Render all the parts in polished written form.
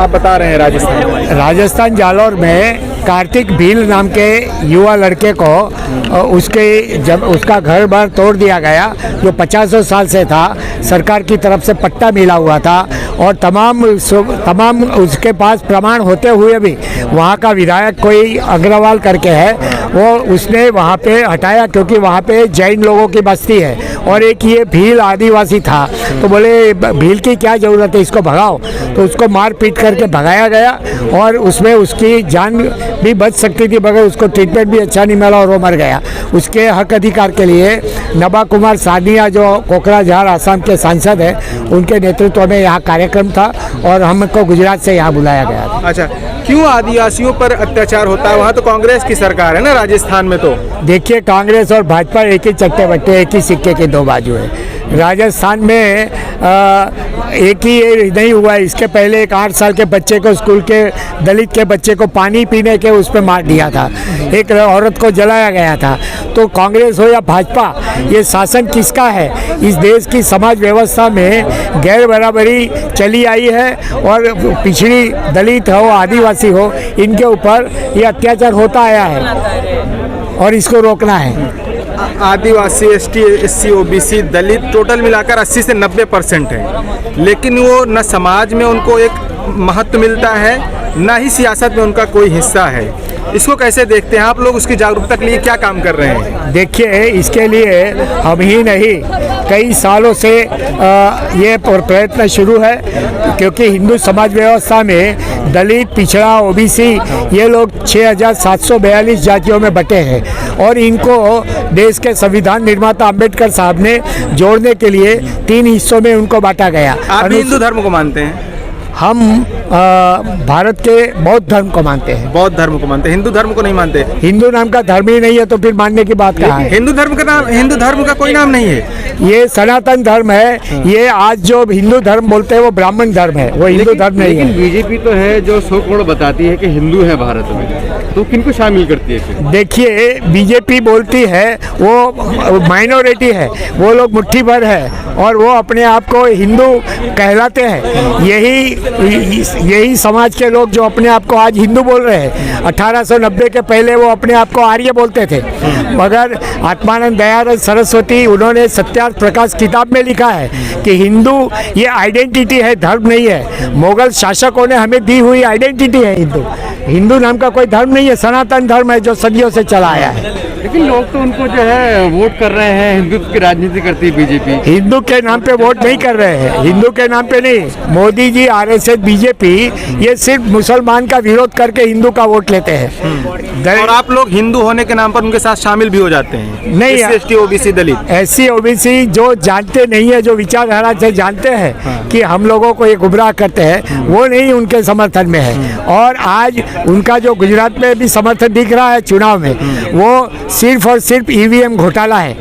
आप बता रहे हैं राजस्थान जालौर में कार्तिक भील नाम के युवा लड़के को जब उसका घर बार तोड़ दिया गया, जो 50 साल से था, सरकार की तरफ से पट्टा मिला हुआ था और तमाम उसके पास प्रमाण होते हुए भी वहाँ का विधायक कोई अग्रवाल करके है, वो उसने वहाँ पे हटाया क्योंकि वहाँ पे जैन लोगों की बस्ती है और एक ये भील आदिवासी था। तो बोले भील की क्या ज़रूरत है, इसको भगाओ। तो उसको मार पीट करके भगाया गया और उसमें उसकी जान भी बच सकती थी, मगर उसको ट्रीटमेंट भी अच्छा नहीं मिला और वो मर गया। उसके हक अधिकार के लिए नबा कुमार सानिया, जो कोकराझार आसाम के सांसद हैं, उनके नेतृत्व में यहाँ कार्यक्रम था और हमको गुजरात से यहाँ बुलाया गया था। अच्छा, क्यों आदिवासियों पर अत्याचार होता है? वहाँ तो कांग्रेस की सरकार है ना राजस्थान में। तो देखिए, कांग्रेस और भाजपा एक ही चट्टे बट्टे, एक ही सिक्के के दो बाजू है। राजस्थान में एक ही ये नहीं हुआ, इसके पहले एक 8 साल के बच्चे को, स्कूल के दलित के बच्चे को पानी पीने के उस पर मार दिया था, एक औरत को जलाया गया था। तो कांग्रेस हो या भाजपा, ये शासन किसका है? इस देश की समाज व्यवस्था में गैर बराबरी चली आई है और पिछड़ी दलित हो, आदिवासी हो, इनके ऊपर ये अत्याचार होता आया है और इसको रोकना है। आदिवासी, एसटी, एससी, ओबीसी, दलित टोटल मिलाकर 80 से 90% है, लेकिन वो न समाज में उनको एक महत्व मिलता है, न ही सियासत में उनका कोई हिस्सा है। इसको कैसे देखते हैं आप लोग? उसकी जागरूकता के लिए क्या काम कर रहे हैं? देखिए, इसके लिए हम ही नहीं, कई सालों से ये प्रयत्न शुरू है, क्योंकि हिंदू समाज व्यवस्था में दलित, पिछड़ा, ओबीसी, ये लोग 6742 जातियों में बटे हैं और इनको देश के संविधान निर्माता अंबेडकर साहब ने जोड़ने के लिए 3 हिस्सों में उनको बांटा गया। आप भी हिंदू धर्म को मानते हैं? हम भारत के बौद्ध धर्म को मानते हैं। बौद्ध धर्म को मानते हैं, हिंदू धर्म को नहीं मानते? हिंदू नाम का धर्म ही नहीं है तो फिर मानने की बात कहाँ है? हिंदू धर्म का कोई नाम नहीं है, ये सनातन धर्म है। ये आज जो हिंदू धर्म बोलते हैं वो ब्राह्मण धर्म है, वो हिंदू धर्म नहीं है। बीजेपी तो है जो शोकमोड़ बताती है कि हिंदू है भारत में, तो किनको शामिल करती है? देखिए, बीजेपी बोलती है वो माइनॉरिटी है, वो लोग मुट्ठी भर है और वो अपने आप को हिंदू कहलाते हैं। यही समाज के लोग जो अपने आप को आज हिंदू बोल रहे हैं, 1890 के पहले वो अपने आप को आर्य बोलते थे, मगर आत्मानंद दयानंद सरस्वती, उन्होंने सत्यार्थ प्रकाश किताब में लिखा है कि हिंदू ये आइडेंटिटी है, धर्म नहीं है। मुगल शासकों ने हमें दी हुई आइडेंटिटी है हिंदू। हिंदू नाम का कोई धर्म नहीं है, सनातन धर्म है जो सदियों से चला आया है। लेकिन लोग तो उनको जो है वोट कर रहे हैं, हिंदुत्व की राजनीति करती है बीजेपी। हिंदू के नाम पे वोट नहीं कर रहे हैं, हिंदू के नाम पे नहीं। मोदी जी, आरएसएस, बीजेपी, ये सिर्फ मुसलमान का विरोध करके हिंदू का वोट लेते हैं। और आप लोग हिंदू होने के नाम पर उनके साथ शामिल भी हो जाते हैं? नहीं, एसटी, ओबीसी, दलित, एससी, ओबीसी जो जानते नहीं है, जो विचारधारा से जानते हैं कि हम लोगों को ये गुमराह करते हैं, वो नहीं उनके समर्थन में है। और आज उनका जो गुजरात में भी समर्थन दिख रहा है चुनाव में, वो सिर्फ और सिर्फ ईवीएम घोटाला है।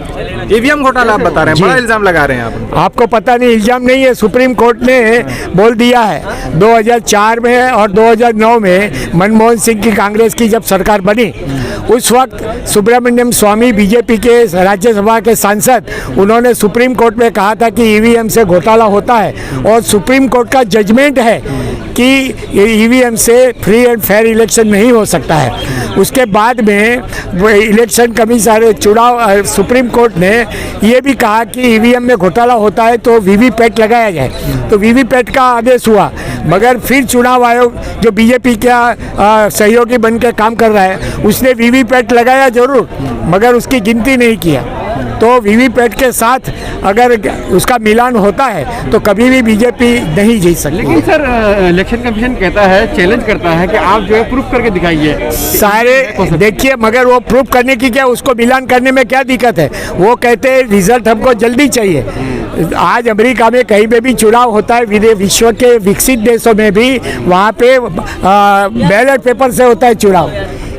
ईवीएम घोटाला आप बता रहे हैं? बड़ा इल्जाम लगा रहे हैं आप। आपको पता नहीं, इल्जाम नहीं है, सुप्रीम कोर्ट ने बोल दिया है। 2004 में और 2009 में मनमोहन सिंह की कांग्रेस की जब सरकार बनी, उस वक्त सुब्रमण्यम स्वामी, बीजेपी के राज्यसभा के सांसद, उन्होंने सुप्रीम कोर्ट में कहा था कि ईवीएम से घोटाला होता है और सुप्रीम कोर्ट का जजमेंट है कि ईवीएम से फ्री एंड फेयर इलेक्शन नहीं हो सकता है। उसके बाद में इलेक्शन कमीशन, चुनाव, सुप्रीम कोर्ट ने ये भी कहा कि ईवीएम में घोटाला होता है तो वीवीपैट लगाया जाए, तो वीवीपैट का आदेश हुआ। मगर फिर चुनाव आयोग, जो बीजेपी का सहयोगी बन के काम कर रहा है, उसने वीवीपैट लगाया जरूर, मगर उसकी गिनती नहीं किया। तो वीवीपैट के साथ अगर उसका मिलान होता है तो कभी भी बीजेपी नहीं जीत सकती। लेकिन सर, इलेक्शन कमीशन कहता है, चैलेंज करता है कि आप जो है प्रूफ करके दिखाइए सारे। देखिए, मगर वो प्रूफ करने की क्या, उसको मिलान करने में क्या दिक्कत है? वो कहते हैं रिजल्ट हमको जल्दी चाहिए। आज अमेरिका में कहीं पे भी चुनाव होता है, विश्व के विकसित देशों में भी वहाँ पे बैलेट पेपर से होता है चुनाव,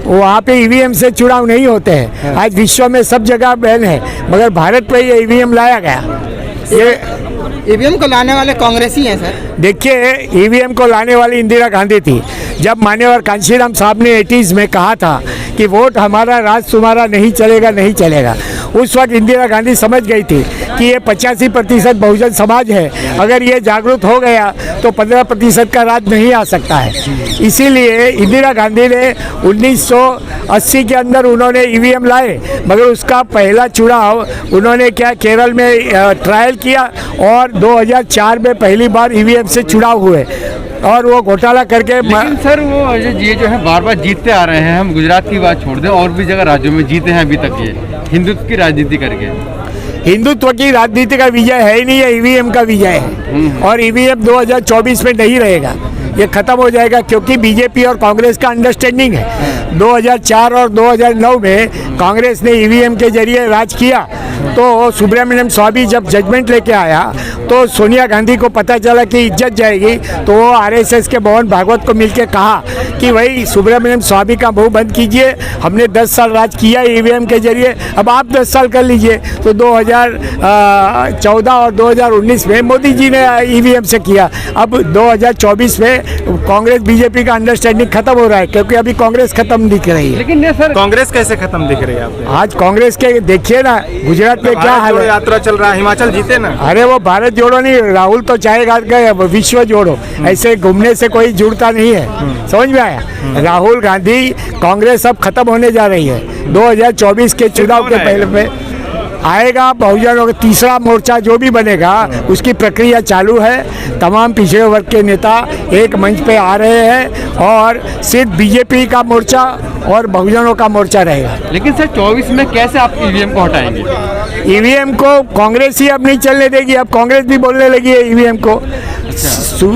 वहाँ पे ईवीएम से चुनाव नहीं होते हैं। आज विश्व में सब जगह बैन है, मगर भारत पे ये ईवीएम लाया गया। ये ईवीएम को लाने वाले कांग्रेसी हैं सर। देखिए, ईवीएम को लाने वाली इंदिरा गांधी थी। जब मान्यवर कांशीराम साहब ने 80s में कहा था कि वोट हमारा राज तुम्हारा नहीं चलेगा, नहीं चलेगा। उस वक्त इंदिरा गांधी समझ गई थी कि ये 85% बहुजन समाज है, अगर ये जागरूक हो गया तो 15% का राज नहीं आ सकता है। इसीलिए इंदिरा गांधी ने 1980 के अंदर उन्होंने ईवीएम लाए, मगर उसका पहला चुनाव उन्होंने क्या केरल में ट्रायल किया और 2004 में पहली बार ईवीएम से चुनाव हुए और वो घोटाला करके लेकिन सर वो ये जो है बार बार जीतते आ रहे हैं। हम गुजरात की बात छोड़ दें, और भी जगह राज्यों में जीते हैं अभी तक, ये हिंदुत्व की राजनीति करके। हिंदुत्व की राजनीति का विजय है ही नहीं, है ईवीएम का विजय है। और ईवीएम 2024 में नहीं रहेगा, ये खत्म हो जाएगा, क्योंकि बीजेपी और कांग्रेस का अंडरस्टैंडिंग है। 2004 और 2009 में कांग्रेस ने ईवीएम के जरिए राज किया, तो सुब्रमण्यम स्वामी जब जजमेंट लेके आया तो सोनिया गांधी को पता चला कि इज्जत जाएगी, तो वो आरएसएस के मोहन भागवत को मिलके कहा कि भाई सुब्रमण्यम स्वामी का मुंह बंद कीजिए, हमने 10 साल राज किया ईवीएम के जरिए, अब आप 10 साल कर लीजिए। तो 2014 और 2019 में मोदी जी ने ईवीएम से किया। अब 2024 में कांग्रेस बीजेपी का अंडरस्टैंडिंग खत्म हो रहा है, क्योंकि अभी कांग्रेस खत्म दिख रही है। लेकिन ये सर कांग्रेस कैसे खत्म दिख रही है आपको? आज कांग्रेस के देखिए ना, गुजरात में क्या हाल है। यात्रा चल रहा है, हिमाचल जीते ना। अरे वो भारत जोड़ो नहीं, राहुल तो चाहेगा गए विश्व जोड़ो, ऐसे घूमने से कोई जुड़ता नहीं है। समझ में आया? राहुल गांधी कांग्रेस अब खत्म होने जा रही है। 2024 के चुनाव के पहले में आएगा बहुजनों का तीसरा मोर्चा जो भी बनेगा, उसकी प्रक्रिया चालू है। तमाम पिछड़े वर्ग के नेता एक मंच पे आ रहे हैं और सिर्फ बीजेपी का मोर्चा और बहुजनों का मोर्चा रहेगा। लेकिन सर 24 में कैसे आप ईवीएम को हटाएंगे? ईवीएम को कांग्रेस ही अब नहीं चलने देगी, अब कांग्रेस भी बोलने लगी है ईवीएम को।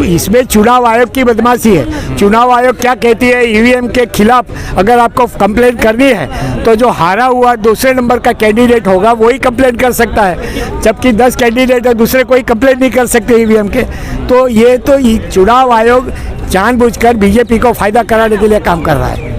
इसमें चुनाव आयोग की बदमाशी है। चुनाव आयोग क्या कहती है, ईवीएम के खिलाफ अगर आपको कंप्लेंट करनी है तो जो हारा हुआ दूसरे नंबर का कैंडिडेट होगा वही कंप्लेंट कर सकता है, जबकि 10 कैंडिडेट है, दूसरे कोई कंप्लेंट नहीं कर सकते ईवीएम के। तो ये तो चुनाव आयोग जानबूझकर बीजेपी को फायदा कराने के लिए काम कर रहा है।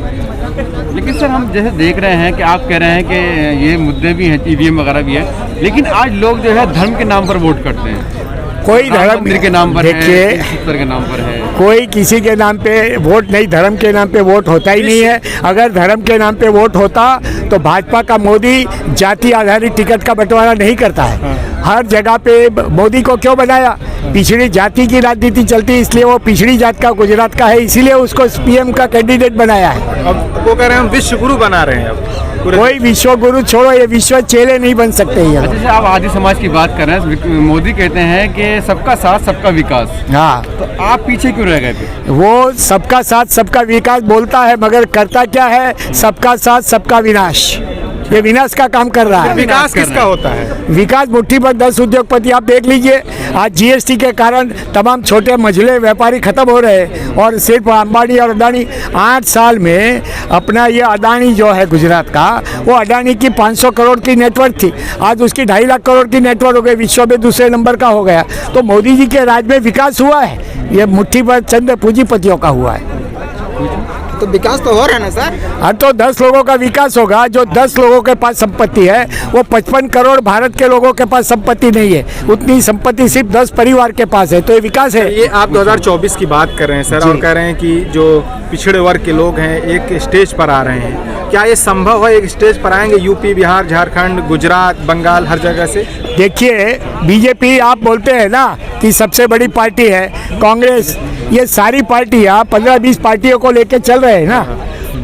लेकिन सर हम जैसे देख रहे हैं कि आप कह रहे हैं कि ये मुद्दे भी हैं, ईवीएम वगैरह भी है, लेकिन आज लोग जो है धर्म के नाम पर वोट करते हैं। कोई धर्म के नाम पर देखिए, के नाम पर है, कोई किसी के नाम पे वोट नहीं, धर्म के नाम पे वोट होता ही नहीं है। अगर धर्म के नाम पे वोट होता तो भाजपा का मोदी जाति आधारित टिकट का बंटवारा नहीं करता है। हर जगह पे मोदी को क्यों बनाया? पिछड़ी जाति की राजनीति चलती है, इसलिए वो पिछड़ी जात का गुजरात का है, इसीलिए उसको पीएम का कैंडिडेट बनाया है। अब वो कह रहे हैं हम विश्व गुरु बना रहे हैं। अब कोई विश्व गुरु छोड़ो, ये विश्व चेले नहीं बन सकते ये। जैसे आप आदि समाज की बात कर रहे हैं, मोदी कहते हैं कि सबका साथ सबका विकास। हाँ, तो आप पीछे क्यों रह गए फिर? वो सबका साथ सबका विकास बोलता है, मगर करता क्या है? सबका साथ सबका विनाश। ये विनाश का काम कर रहा है। विकास किसका होता है? विकास मुट्ठी पर 10 उद्योगपति आप देख लीजिए। आज जीएसटी के कारण तमाम छोटे मझले व्यापारी खत्म हो रहे हैं और सिर्फ अंबानी और अदानी 8 साल में अपना ये अदानी जो है गुजरात का, वो अदानी की 500 करोड़ की नेटवर्क थी, आज उसकी 2.5 लाख करोड़ की नेटवर्क हो गई, विश्व में दूसरे नंबर का हो गया। तो मोदी जी के राज में विकास हुआ है, ये मुट्ठी पर चंद पूंजीपतियों का हुआ है। तो विकास तो हो रहा है ना सर? हाँ, तो 10 लोगों का विकास होगा। जो 10 लोगों के पास संपत्ति है, वो 55 करोड़ भारत के लोगों के पास संपत्ति नहीं है, उतनी संपत्ति सिर्फ 10 परिवार के पास है, तो ये विकास है। ये आप 2024 की बात कर रहे हैं सर, और कह रहे हैं कि जो पिछड़े वर्ग के लोग हैं एक स्टेज पर आ रहे हैं। क्या ये संभव है, एक स्टेज पर आएंगे? यूपी, बिहार, झारखंड, गुजरात, बंगाल, हर जगह से। देखिए, बीजेपी आप बोलते हैं ना कि सबसे बड़ी पार्टी है कांग्रेस, ये सारी पार्टियाँ 15-20 पार्टियों को लेके चल रहे हैं ना,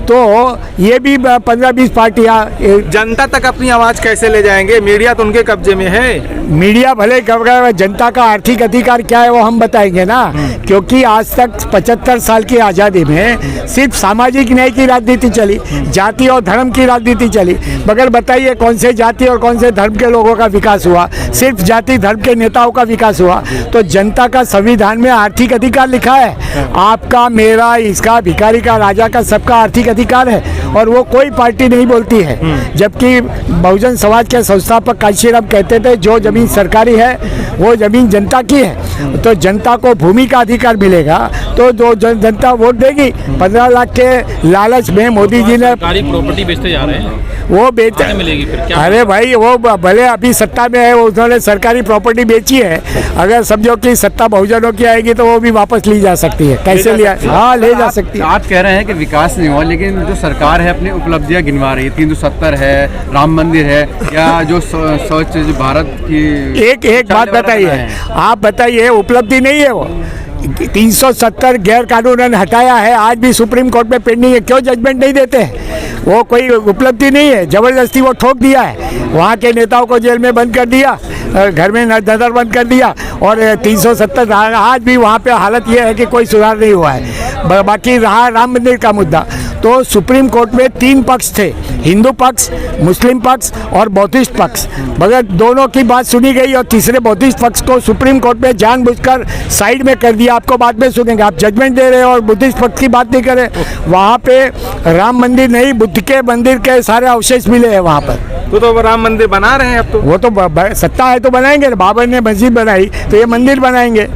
तो ये भी 15-20 पार्टियाँ जनता तक अपनी आवाज़ कैसे ले जाएंगे? मीडिया तो उनके कब्जे में है। मीडिया भले कब्जा, जनता का आर्थिक अधिकार क्या है वो हम बताएंगे ना, क्योंकि आज तक 75 साल की आज़ादी में सिर्फ सामाजिक न्याय की राजनीति चली, जाति और धर्म की राजनीति चली। मगर बताइए कौन से जाति और कौन से धर्म के लोगों का विकास हुआ? सिर्फ जाति धर्म के नेताओं का विकास हुआ। तो जनता का संविधान में आर्थिक अधिकार लिखा है, आपका, मेरा, इसका, भिखारी का, राजा का, सबका आर्थिक अधिकार है, और वो कोई पार्टी नहीं बोलती है। जबकि बहुजन समाज के संस्थापक कांशीराम कहते थे जो जमीन सरकारी है वो जमीन जनता की है, तो जनता को भूमि का अधिकार मिलेगा तो जो जनता वोट देगी। 15 लाख के लालच में मोदी जी ने सरकारी प्रॉपर्टी बेचते जा रहे हैं, वो बेच मिलेगी फिर क्या? अरे भाई वो भले अभी सत्ता में है, उन्होंने सरकारी प्रॉपर्टी बेची है, अगर समझो कि सत्ता बहुजनों की आएगी तो वो भी वापस ली जा सकती है। कैसे लिया? हाँ, ले जा सकती है। आप कह रहे हैं कि विकास नहीं हुआ, लेकिन जो सरकार है अपनी उपलब्धियां गिनवा रही है, 370 है, राम मंदिर है, या जो स्वच्छ भारत की एक बात बताइए, आप बताइए, उपलब्धि नहीं है वो? 370 गैर कानूनन हटाया है, आज भी सुप्रीम कोर्ट में पेंडिंग है, क्यों जजमेंट नहीं देते हैं? वो कोई उपलब्धि नहीं है, जबरदस्ती वो ठोक दिया है। वहाँ के नेताओं को जेल में बंद कर दिया, घर में नजर बंद कर दिया, और 370 आज भी वहाँ पे हालत ये है कि कोई सुधार नहीं हुआ है। बाकी रहा राम मंदिर का मुद्दा, तो सुप्रीम कोर्ट में 3 पक्ष थे, हिंदू पक्ष, मुस्लिम पक्ष और बौद्धिस्ट पक्ष, मगर दोनों की बात सुनी गई और तीसरे बौद्धिस्ट पक्ष को सुप्रीम कोर्ट में जानबूझकर साइड में कर दिया। आपको बाद में सुनेंगे, आप जजमेंट दे रहे हैं और बुद्धिस्ट पक्ष की बात नहीं कर रहे। वहाँ पे राम मंदिर नहीं, बुद्ध के मंदिर के सारे अवशेष मिले हैं वहाँ पर। तो राम मंदिर बना रहे हैं अब तो। वो तो सत्ता है तो बनाएंगे, बाबर ने मस्जिद बनाई तो ये मंदिर बनाएंगे।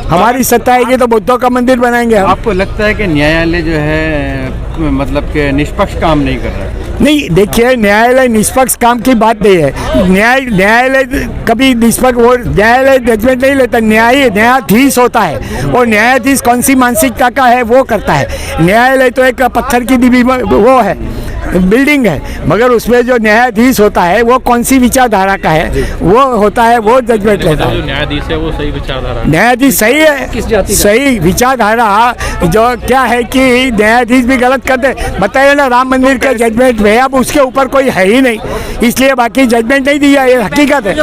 हमारी सत्ता आएगी तो बुद्धों का मंदिर बनाएंगे हम। आपको लगता है कि न्यायालय जो है मतलब कि निष्पक्ष काम नहीं कर रहा है? नहीं, देखिए, न्यायालय निष्पक्ष काम की बात नहीं है। न्यायालय कभी निष्पक्ष, वो न्यायालय जजमेंट नहीं लेता, न्यायाधीश होता है, और न्यायाधीश कौन सी मानसिकता का है वो करता है। न्यायालय तो एक पत्थर की दीवार वो है, बिल्डिंग है, मगर उसमें जो न्यायाधीश होता है वो कौन सी विचारधारा का है वो होता है, वो जजमेंट लेता है। जो न्यायाधीश है वो सही विचारधारा, न्यायाधीश सही है, सही विचारधारा। जो क्या है कि न्यायाधीश भी गलत करते, बताइए ना, राम मंदिर का जजमेंट में अब उसके ऊपर कोई है ही नहीं, इसलिए बाकी जजमेंट नहीं दिया, ये हकीकत है।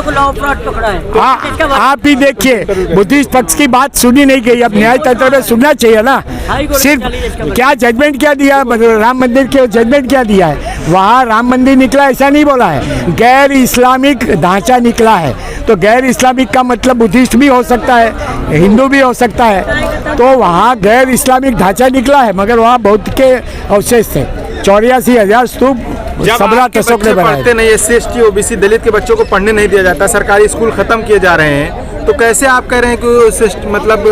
आप भी देखिए, बुद्धिस्ट पक्ष की बात सुनी नहीं गई, अब न्याय तंत्र में सुनना चाहिए ना। सिर्फ क्या जजमेंट क्या दिया, राम मंदिर के जजमेंट क्या दिया है? वहाँ राम मंदिर निकला ऐसा नहीं बोला है, गैर इस्लामिक ढांचा निकला है। तो गैर इस्लामिक का मतलब बुद्धिस्ट भी हो सकता है, हिंदू भी हो सकता है, तो वहाँ गैर इस्लामिक ढांचा निकला है, मगर वहाँ बौद्ध के अवशेष थे। 84,000 स्तूप सम्राट अशोक ने बनाए। पढ़ते नहीं, SC ST OBC दलित के बच्चों को पढ़ने नहीं दिया जाता, सरकारी स्कूल खत्म किए जा रहे हैं, तो कैसे आप कह रहे हैं कि मतलब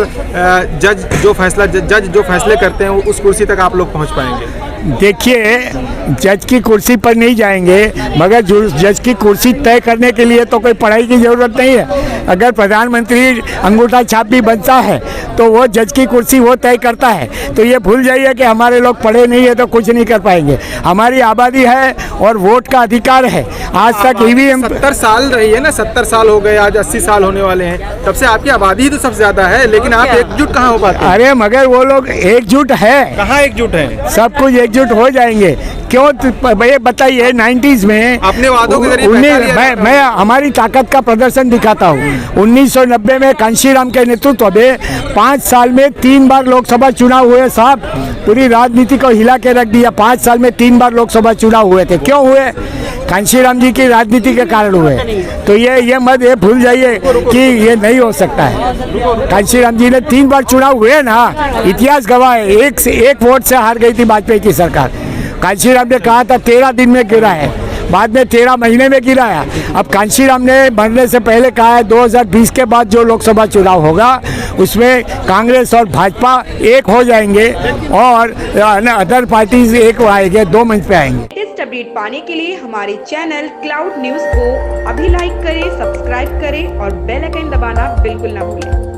जज जो फैसले करते हैं उस कुर्सी तक आप लोग पहुंच पाएंगे? देखिए, जज की कुर्सी पर नहीं जाएंगे, मगर जज की कुर्सी तय करने के लिए तो कोई पढ़ाई की ज़रूरत नहीं है। अगर प्रधानमंत्री अंगूठा छाप भी बनता है तो वो जज की कुर्सी वो तय करता है। तो ये भूल जाइए कि हमारे लोग पढ़े नहीं है तो कुछ नहीं कर पाएंगे। हमारी आबादी है और वोट का अधिकार है। आज तक EVM 70 साल रही है ना, 70 साल हो गए, आज 80 साल होने वाले हैं, तब से आपकी आबादी ही तो सबसे ज्यादा है, लेकिन आप एकजुट कहाँ हो पाते हैं? अरे मगर वो लोग एकजुट है, कहाँ एकजुट है? सब कुछ एकजुट हो जाएंगे। क्यों? ये बताइए, 90s में अपने वादों के जरिए मैं हमारी ताकत का प्रदर्शन दिखाता हूँ। 1990 में कांशीराम के नेतृत्व में 5 साल में 3 बार लोकसभा चुनाव हुए साहब, पूरी राजनीति को हिला के रख दिया। 5 साल में 3 बार लोकसभा चुनाव हुए थे, क्यों हुए? कांशीराम जी की राजनीति के कारण हुए। तो ये मत ये भूल जाइए कि ये नहीं हो सकता है। कांशीराम जी ने 3 बार चुनाव हुए ना, इतिहास गवाह है। एक वोट से हार गई थी वाजपेयी की सरकार। कांशीराम ने कहा था 13 दिन में गिरा है, बाद में 13 महीने में गिराया। अब कांशीराम ने मरने से पहले कहा है 2020 के बाद जो लोकसभा चुनाव होगा उसमें कांग्रेस और भाजपा एक हो जाएंगे और अदर पार्टीज एक आएंगे, 2 मंच पे आएंगे। लेटेस्ट अपडेट पाने के लिए हमारे चैनल क्लाउड न्यूज को अभी लाइक करें, सब्सक्राइब करें और बेल आइकन दबाना बिल्कुल ना भूलें।